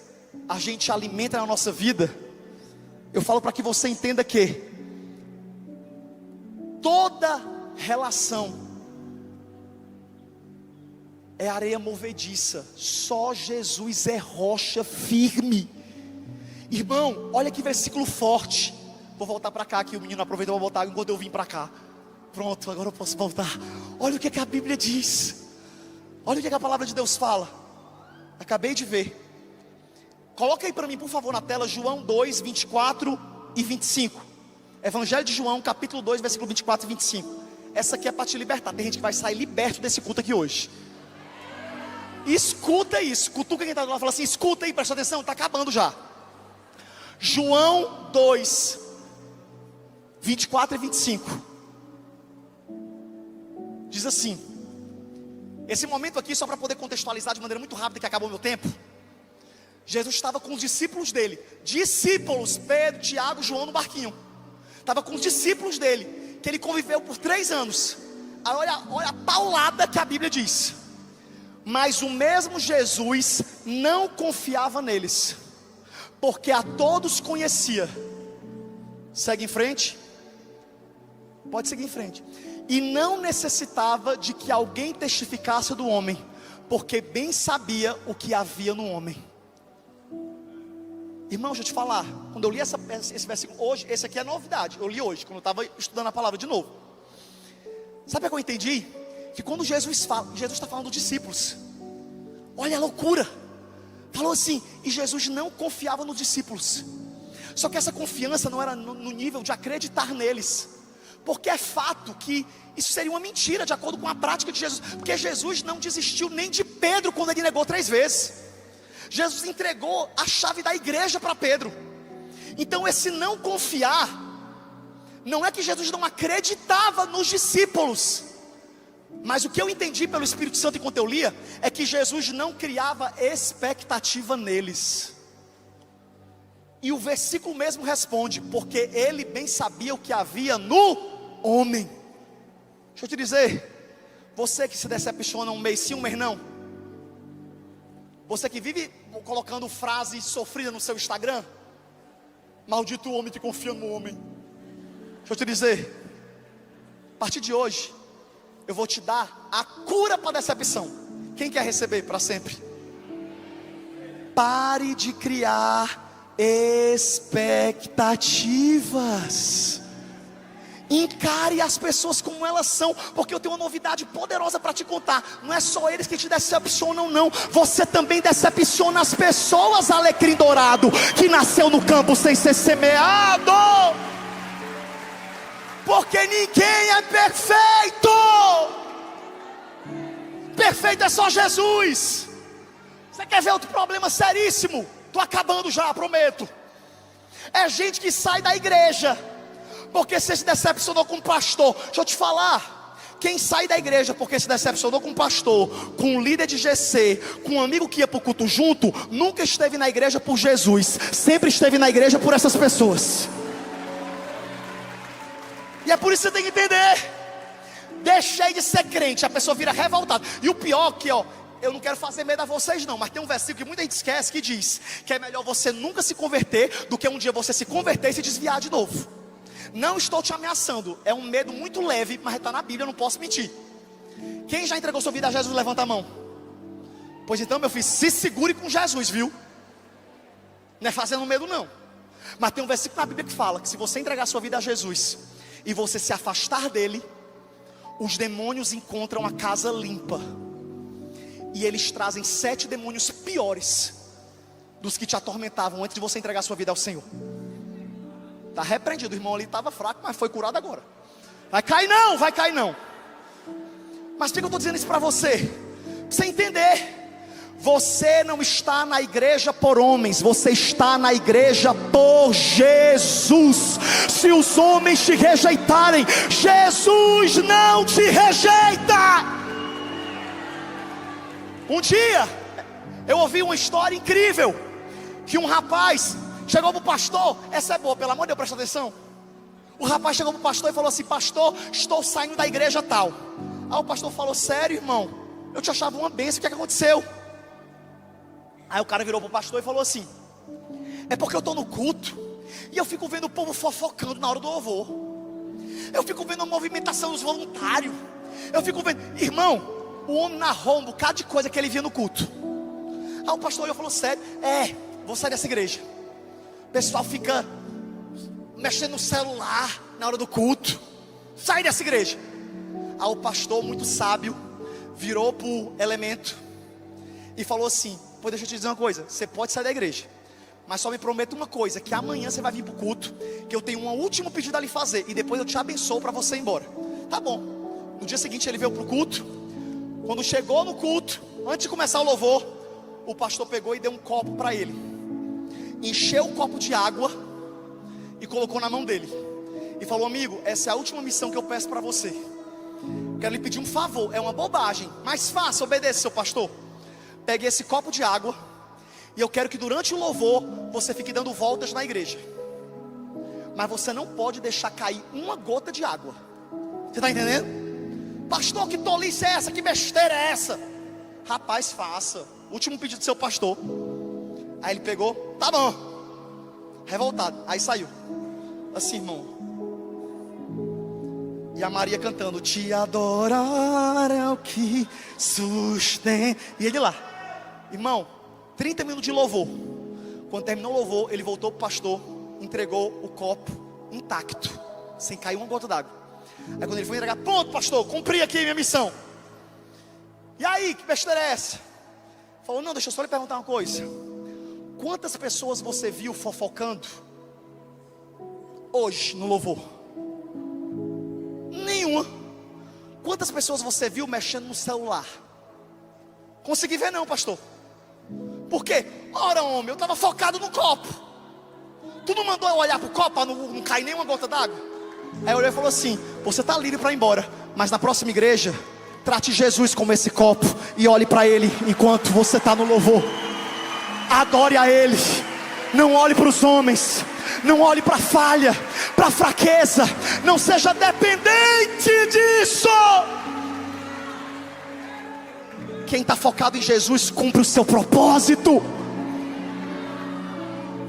a gente alimenta na nossa vida, eu falo para que você entenda que toda relação é areia movediça, só Jesus é rocha firme. Irmão, olha que versículo forte. Vou voltar para cá, que o menino aproveitou para voltar enquanto eu vim para cá. Pronto, agora eu posso voltar. Olha o que a Bíblia diz. Olha o que a palavra de Deus fala. Acabei de ver. Coloca aí para mim, por favor, na tela, João 2, 24 e 25. Evangelho de João, capítulo 2, versículo 24 e 25. Essa aqui é para te libertar. Tem gente que vai sair liberto desse culto aqui hoje. Escuta isso, cutuca quem está do lado e fala assim: escuta aí, presta atenção, está acabando já. João 2, 24 e 25. Diz assim. Esse momento aqui, só para poder contextualizar de maneira muito rápida, que acabou o meu tempo. Jesus estava com os discípulos dele. Discípulos, Pedro, Tiago, João no barquinho. Estava com os discípulos dele, que ele conviveu por 3 anos. Aí olha a paulada que a Bíblia diz. Mas o mesmo Jesus não confiava neles, porque a todos conhecia. Segue em frente. Pode seguir em frente. E não necessitava de que alguém testificasse do homem, porque bem sabia o que havia no homem. Irmão, deixa eu te falar, quando eu li esse versículo hoje, esse aqui é novidade, eu li hoje, quando eu estava estudando a palavra de novo. Sabe o que eu entendi? Que quando Jesus está falando dos discípulos, olha a loucura, falou assim, e Jesus não confiava nos discípulos. Só que essa confiança não era no nível de acreditar neles, porque é fato que isso seria uma mentira de acordo com a prática de Jesus, porque Jesus não desistiu nem de Pedro quando ele negou 3 vezes. Jesus entregou a chave da igreja para Pedro. Então esse não confiar, não é que Jesus não acreditava nos discípulos, mas o que eu entendi pelo Espírito Santo enquanto eu lia, é que Jesus não criava expectativa neles. E o versículo mesmo responde, porque ele bem sabia o que havia no homem. Deixa eu te dizer, você que se decepciona um mês sim, um mês não, você que vive colocando frase sofrida no seu Instagram, maldito o homem que confia no homem. Deixa eu te dizer, a partir de hoje, eu vou te dar a cura para a decepção. Quem quer receber para sempre? Pare de criar expectativas. Encare as pessoas como elas são, porque eu tenho uma novidade poderosa para te contar. Não é só eles que te decepcionam não, você também decepciona as pessoas, alecrim dourado, que nasceu no campo sem ser semeado. Porque ninguém é perfeito. Perfeito é só Jesus. Você quer ver outro problema seríssimo? Estou acabando já, prometo. É gente que sai da igreja porque você se decepcionou com o pastor. Deixa eu te falar, quem sai da igreja porque se decepcionou com o pastor, com o líder de GC, com um amigo que ia para o culto junto, nunca esteve na igreja por Jesus, sempre esteve na igreja por essas pessoas. E é por isso que você tem que entender. Deixei de ser crente, a pessoa vira revoltada. E o pior que, ó, eu não quero fazer medo a vocês não, mas tem um versículo que muita gente esquece, que diz que é melhor você nunca se converter do que um dia você se converter e se desviar de novo. Não estou te ameaçando, é um medo muito leve, mas está na Bíblia, eu não posso mentir. Quem já entregou sua vida a Jesus, levanta a mão. Pois então, meu filho, se segure com Jesus, viu? Não é fazendo medo não. Mas tem um versículo na Bíblia que fala que se você entregar sua vida a Jesus e você se afastar dele, os demônios encontram a casa limpa, e eles trazem 7 demônios piores dos que te atormentavam antes de você entregar sua vida ao Senhor. Está repreendido, o irmão ali estava fraco, mas foi curado agora. Vai cair não, vai cair não. Mas por que eu estou dizendo isso para você? Pra você entender. Você não está na igreja por homens, você está na igreja por Jesus. Se os homens te rejeitarem, Jesus não te rejeita. Um dia, eu ouvi uma história incrível, que um rapaz chegou para o pastor, essa é boa, pelo amor de Deus, presta atenção. O rapaz chegou para o pastor e falou assim: pastor, estou saindo da igreja tal. Aí o pastor falou: sério, irmão? Eu te achava uma bênção, o que é que aconteceu? Aí o cara virou para o pastor e falou assim: é porque eu estou no culto e eu fico vendo o povo fofocando na hora do louvor. Eu fico vendo a movimentação dos voluntários. Eu fico vendo, irmão, o homem narrou um bocado de coisa que ele via no culto. Aí o pastor olhou e falou: sério? Vou sair dessa igreja. O pessoal fica mexendo no celular na hora do culto. Sai dessa igreja. Aí o pastor, muito sábio, virou para o elemento e falou assim: pois deixa eu te dizer uma coisa, você pode sair da igreja, mas só me prometa uma coisa, que amanhã você vai vir para o culto, que eu tenho um último pedido a lhe fazer, e depois eu te abençoo para você ir embora. Tá bom. No dia seguinte ele veio para o culto. Quando chegou no culto, antes de começar o louvor, o pastor pegou e deu um copo para ele, encheu o copo de água e colocou na mão dele e falou: amigo, essa é a última missão que eu peço para você. Quero lhe pedir um favor, é uma bobagem, mas faça, obedeça, seu pastor. Pegue esse copo de água e eu quero que durante o louvor você fique dando voltas na igreja, mas você não pode deixar cair uma gota de água. Você está entendendo? Pastor, que tolice é essa? Que besteira é essa? Rapaz, faça. Último pedido do seu pastor. Aí ele pegou, tá bom, revoltado, aí saiu assim, irmão. E a Maria cantando: te adorar é o que sustenta. E ele lá, irmão, 30 minutos de louvor. Quando terminou o louvor, ele voltou para o pastor, entregou o copo intacto, sem cair uma gota d'água. Aí quando ele foi entregar, pronto pastor, cumpri aqui minha missão. E aí, que besteira é essa? Falou, não, deixa eu só lhe perguntar uma coisa. Quantas pessoas você viu fofocando hoje no louvor? Nenhuma. Quantas pessoas você viu mexendo no celular? Consegui ver não, pastor. Por quê? Ora homem, eu estava focado no copo. Tu não mandou eu olhar para o copo para não cair nenhuma gota d'água? Aí eu olhei e falou assim, você está livre para ir embora, mas na próxima igreja, trate Jesus como esse copo e olhe para Ele enquanto você está no louvor. Adore a Ele. Não olhe para os homens. Não olhe para a falha, para a fraqueza. Não seja dependente disso. Quem está focado em Jesus cumpre o seu propósito.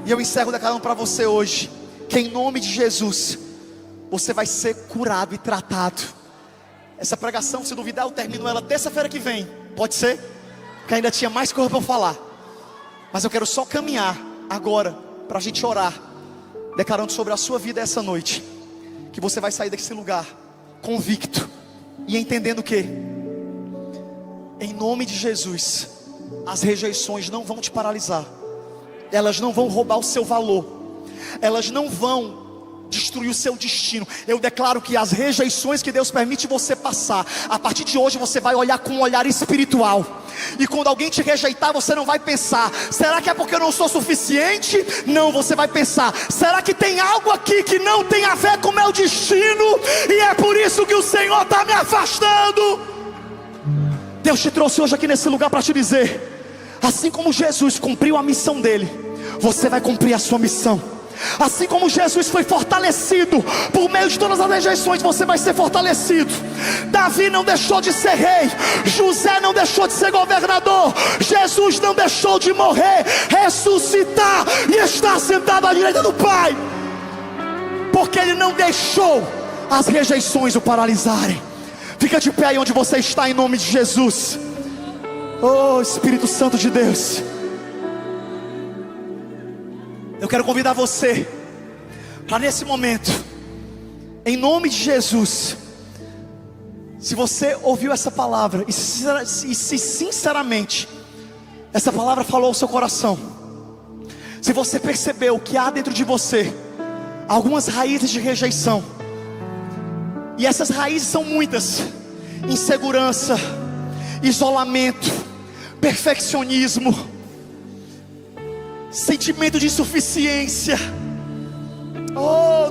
E eu encerro declarando para você hoje que em nome de Jesus você vai ser curado e tratado. Essa pregação, se duvidar, eu termino ela terça-feira que vem. Pode ser? Porque ainda tinha mais coisa para eu falar. Mas eu quero só caminhar agora para a gente orar, declarando sobre a sua vida essa noite, que você vai sair desse lugar convicto e entendendo que em nome de Jesus as rejeições não vão te paralisar, elas não vão roubar o seu valor, elas não vão destruir o seu destino. Eu declaro que as rejeições que Deus permite você passar, a partir de hoje você vai olhar com um olhar espiritual. E quando alguém te rejeitar, você não vai pensar, será que é porque eu não sou suficiente? Não, você vai pensar, será que tem algo aqui que não tem a ver com o meu destino? E é por isso que o Senhor está me afastando. Deus te trouxe hoje aqui nesse lugar para te dizer, assim como Jesus cumpriu a missão dele, você vai cumprir a sua missão. Assim como Jesus foi fortalecido por meio de todas as rejeições, você vai ser fortalecido. Davi não deixou de ser rei, José não deixou de ser governador, Jesus não deixou de morrer, ressuscitar e estar sentado à direita do Pai, porque Ele não deixou as rejeições o paralisarem. Fica de pé aí onde você está, em nome de Jesus. Oh Espírito Santo de Deus, eu quero convidar você para nesse momento, em nome de Jesus, se você ouviu essa palavra e se sinceramente essa palavra falou ao seu coração, se você percebeu que há dentro de você algumas raízes de rejeição, e essas raízes são muitas: insegurança, isolamento, perfeccionismo, sentimento de insuficiência,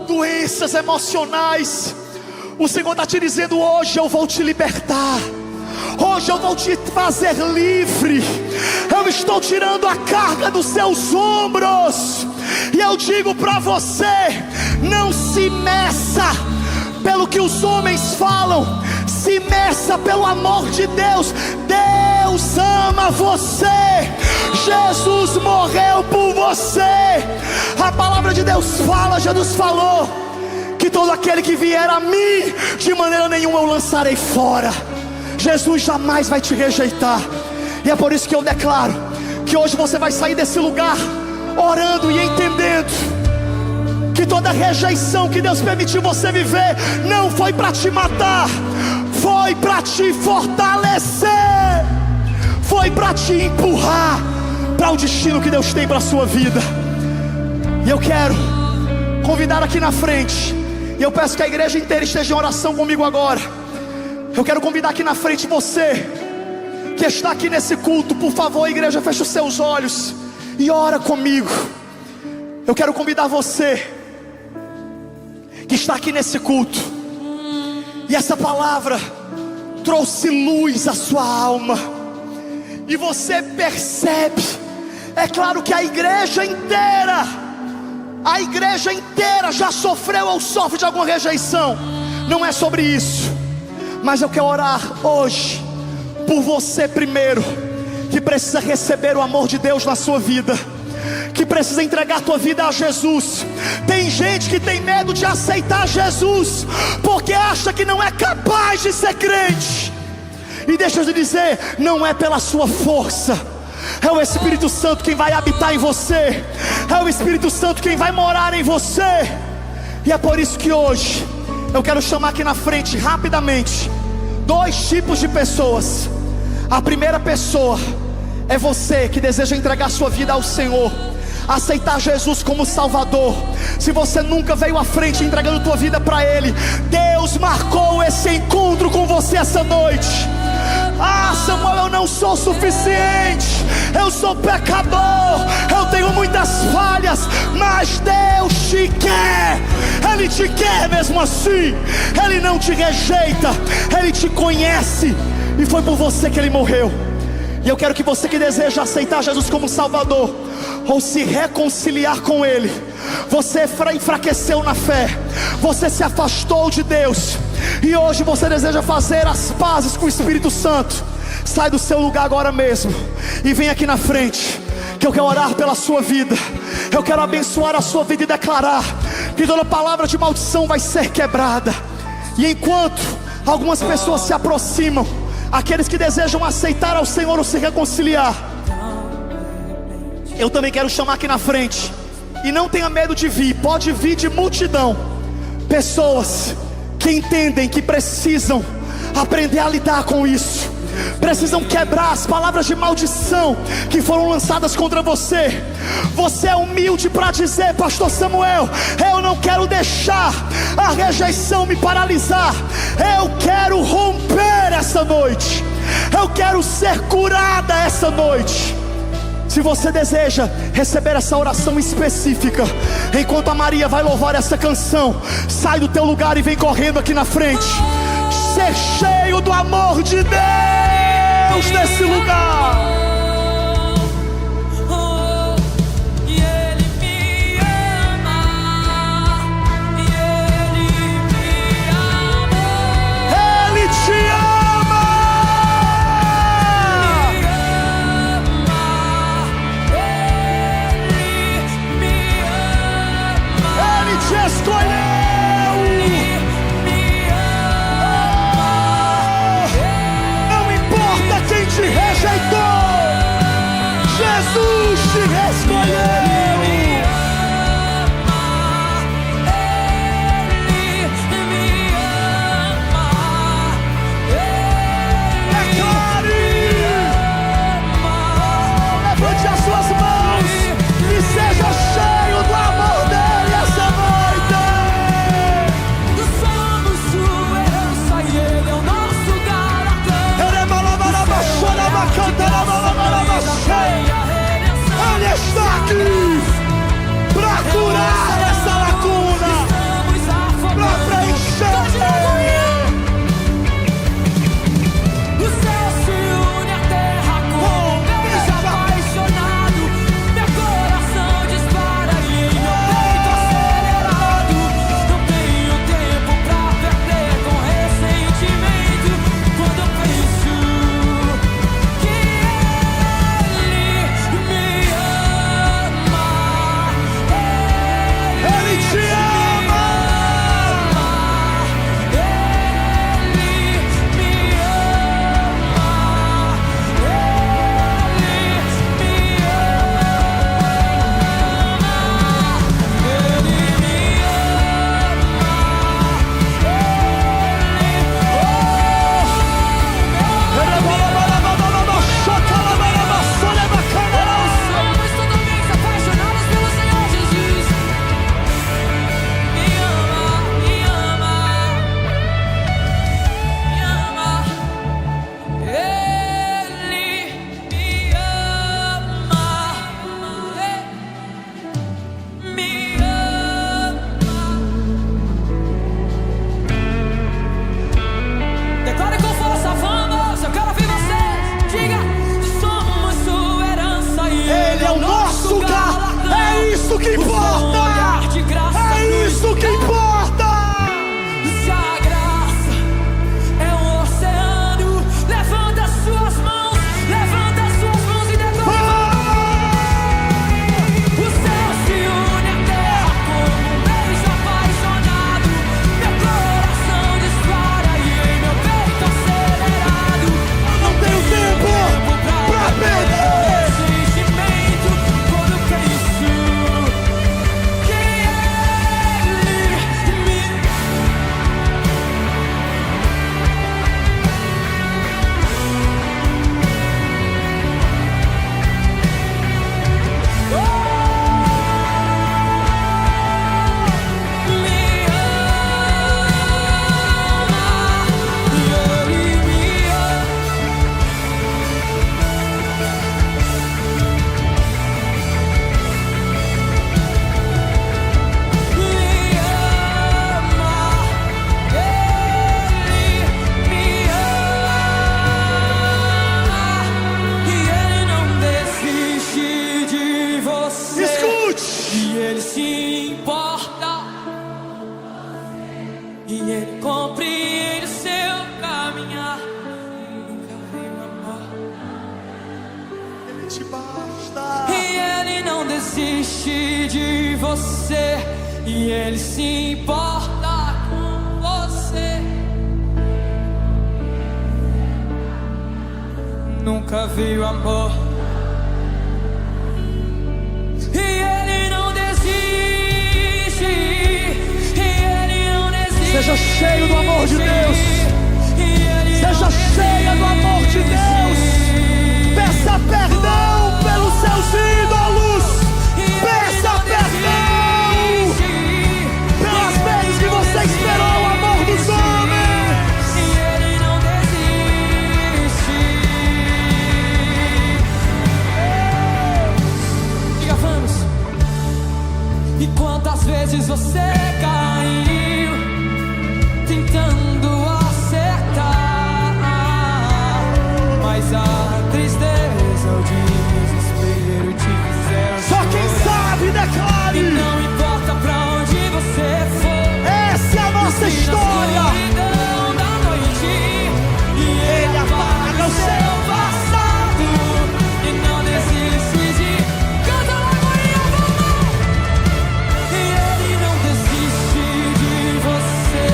doenças emocionais. O Senhor está te dizendo hoje: eu vou te libertar, hoje eu vou te fazer livre, eu estou tirando a carga dos seus ombros. E eu digo para você, não se meça pelo que os homens falam, se meça pelo amor de Deus. Deus ama você, Jesus morreu por você. A palavra de Deus fala, Jesus falou que todo aquele que vier a mim, de maneira nenhuma eu lançarei fora. Jesus jamais vai te rejeitar. E é por isso que eu declaro que hoje você vai sair desse lugar orando e entendendo que toda rejeição que Deus permitiu você viver não foi para te matar, foi para te fortalecer, foi para te empurrar para o destino que Deus tem para a sua vida. E eu quero convidar aqui na frente, e eu peço que a igreja inteira esteja em oração comigo agora. Eu quero convidar aqui na frente você que está aqui nesse culto, por favor, igreja, feche os seus olhos e ora comigo. Eu quero convidar você que está aqui nesse culto, e essa palavra trouxe luz à sua alma, e você percebe, é claro que a igreja inteira já sofreu ou sofre de alguma rejeição. Não é sobre isso, mas eu quero orar hoje por você primeiro, que precisa receber o amor de Deus na sua vida, que precisa entregar a tua vida a Jesus. Tem gente que tem medo de aceitar Jesus, porque acha que não é capaz de ser crente. E deixa eu te dizer, não é pela sua força, É o Espírito Santo quem vai habitar em você. É o Espírito Santo quem vai morar em você. E é por isso que hoje eu quero chamar aqui na frente rapidamente 2 tipos de pessoas. A primeira pessoa é você que deseja entregar sua vida ao Senhor, aceitar Jesus como Salvador. Se você nunca veio à frente entregando tua vida para Ele, Deus marcou esse encontro com você essa noite. Ah, Samuel, eu não sou suficiente, eu sou pecador, eu tenho muitas falhas, mas Deus te quer. Ele te quer mesmo assim. Ele não te rejeita, Ele te conhece, e foi por você que Ele morreu. E eu quero que você que deseja aceitar Jesus como Salvador, ou se reconciliar com Ele, você enfraqueceu na fé, você se afastou de Deus, e hoje você deseja fazer as pazes com o Espírito Santo, sai do seu lugar agora mesmo e vem aqui na frente, que eu quero orar pela sua vida. Eu quero abençoar a sua vida e declarar que toda palavra de maldição vai ser quebrada. E enquanto algumas pessoas se aproximam, aqueles que desejam aceitar ao Senhor ou se reconciliar, eu também quero chamar aqui na frente. E não tenha medo de vir, pode vir de multidão. Pessoas que entendem que precisam aprender a lidar com isso, precisam quebrar as palavras de maldição que foram lançadas contra você. Você é humilde para dizer: pastor Samuel, eu não quero deixar a rejeição me paralisar, eu quero romper essa noite, eu quero ser curada essa noite. Se você deseja receber essa oração específica, enquanto a Maria vai louvar essa canção, sai do teu lugar e vem correndo aqui na frente. Ser cheio do amor de Deus nesse lugar. Não importa quem te rejeitou, e Ele compreende o seu caminhar. Nunca veio amor, Ele te basta. e Ele não desiste de você, e Ele se importa com você. Nunca veio amor, e Ele não desiste, e Ele não desiste. Seja cheio do amor de Deus. Seja cheia do amor de Deus. Peça perdão pelos seus ídolos. Peça perdão pelas vezes que você esperou o amor dos homens. E Ele não desiste. Diga, vamos. E quantas vezes você caiu tentando acertar, mas a tristeza, o desespero te fizeram Só quem chorar. sabe, E declare. não importa pra onde você for, Essa é a nossa história. na escuridão da noite, e Ele apaga o seu passado, e não desiste de cantar a Maria Vamos. E Ele não desiste de você,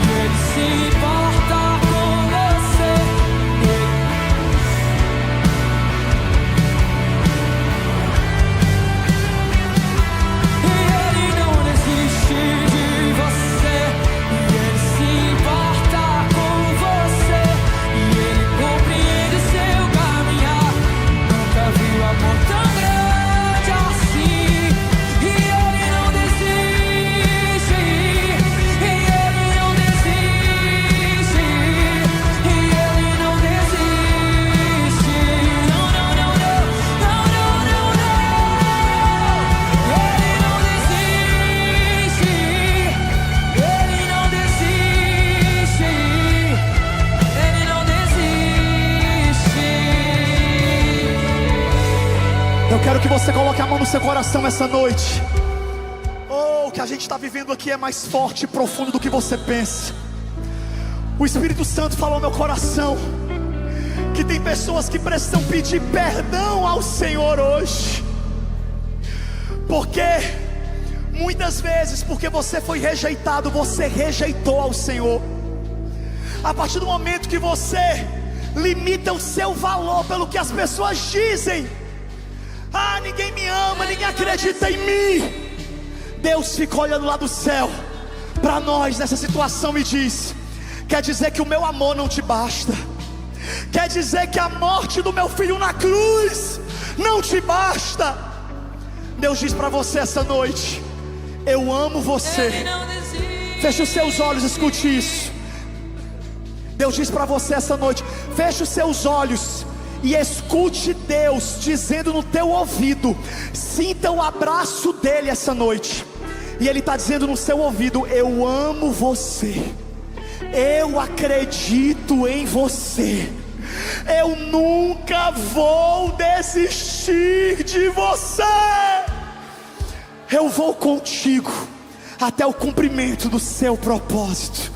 e Ele se importa com você. E Ele não desiste de você, e Ele se importa com você, e Ele compreende o seu caminhar. Nunca viu amor tão grande assim. E Ele não desiste, e Ele não desiste, e Ele não desiste. Não, não, não, não, não, não, não, não. Ele não desiste, Ele não desiste, Ele não desiste. Eu quero que você coloque a mão no seu coração essa noite. Oh, o que a gente está vivendo aqui é mais forte e profundo do que você pensa. O Espírito Santo falou ao meu coração que tem pessoas que precisam pedir perdão ao Senhor hoje, porque muitas vezes, porque você foi rejeitado, você rejeitou ao Senhor. A partir do momento que você limita o seu valor pelo que as pessoas dizem, ah, ninguém me ama, ninguém acredita em mim, Deus fica olhando lá do céu para nós nessa situação e diz: quer dizer que o meu amor não te basta? Quer dizer que a morte do meu filho na cruz não te basta? Deus diz para você essa noite: eu amo Ele você. não desiste. Feche os seus olhos, escute isso. Deus diz para você essa noite: feche os seus olhos e escute Deus dizendo no teu ouvido. Sinta o abraço dele essa noite. E ele está dizendo no seu ouvido: eu amo você, eu acredito em você, eu nunca vou desistir de você, eu vou contigo até o cumprimento do seu propósito.